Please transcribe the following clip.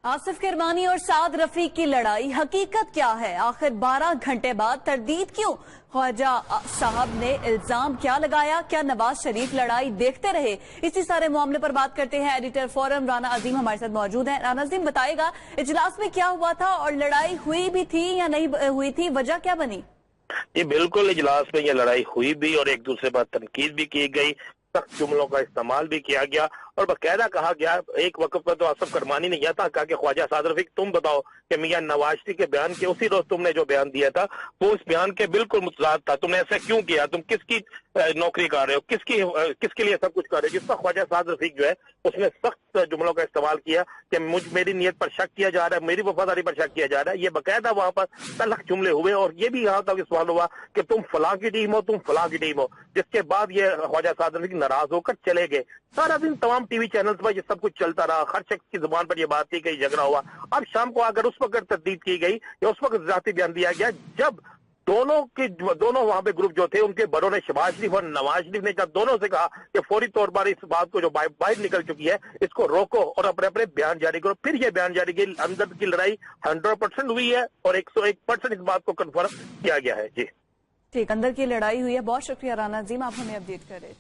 आसिफ किरमानी और साद रफीक की लड़ाई हकीकत क्या है? आखिर 12 घंटे बाद तरदीद क्यों? ख्वाजा साहब ने इल्जाम क्या लगाया? क्या नवाज शरीफ लड़ाई देखते रहे? इसी सारे मामले पर बात करते हैं। एडिटर फोरम राना अजीम हमारे साथ मौजूद हैं। राना अजीम, बताएगा इजलास में क्या हुआ था और लड़ाई हुई भी थी या नहीं हुई थी? वजह क्या बनी? ये बिल्कुल इजलास में ये लड़ाई हुई भी और एक दूसरे पर तनकीद भी की गई, सख्त जुमलों का इस्तेमाल भी किया गया और बाकायदा कहा गया। एक वक्त पर तो आसिफ किरमानी ने यह था कहा कि ख्वाजा साद रफीक, तुम बताओ कि मियां नवाज शरीफ के बयान के उसी रोज तुमने जो बयान दिया था वो उस बयान के बिल्कुल मुतजाद था। तुमने ऐसा क्यों किया? तुम किसकी नौकरी कर रहे हो? किसके लिए सब कुछ कर रहे हो? जिस पर ख्वाजा साद रफीक जो है उसने सख्त जुमलों का इस्तेमाल किया कि मेरी नीयत पर शक किया जा रहा है, मेरी वफादारी पर शक किया जा रहा है। ये बाकायदा वहां पर तलख जुमले हुए और ये भी यहाँ तक सवाल हुआ कि तुम फलां की टीम हो, तुम फलां की टीम हो। जिसके बाद ये ख्वाजा साद रफीक नाराज होकर चले गए। सारा दिन तमाम टीवी चैनल्स पर ये सब कुछ चलता रहा, हर शख्स की जुबान पर ये बात थी कि झगड़ा हुआ। अब शाम को आकर उस वक्त तस्दीक की गई या उस वक्त जाती बयान दिया गया जब दोनों वहां पे ग्रुप जो थे उनके बड़ों ने, शहबाज शरीफ और नवाज शरीफ ने जब दोनों से कहा कि फौरी तौर पर इस बात को जो बाहर निकल चुकी है इसको रोको और अपने अपने बयान जारी करो। फिर ये बयान जारी की। अंदर की लड़ाई 100% हुई है और 101% इस बात को कन्फर्म किया गया है। जी ठीक, अंदर की लड़ाई हुई है। बहुत शुक्रिया राना अजीम, आप हमें अपडेट करें।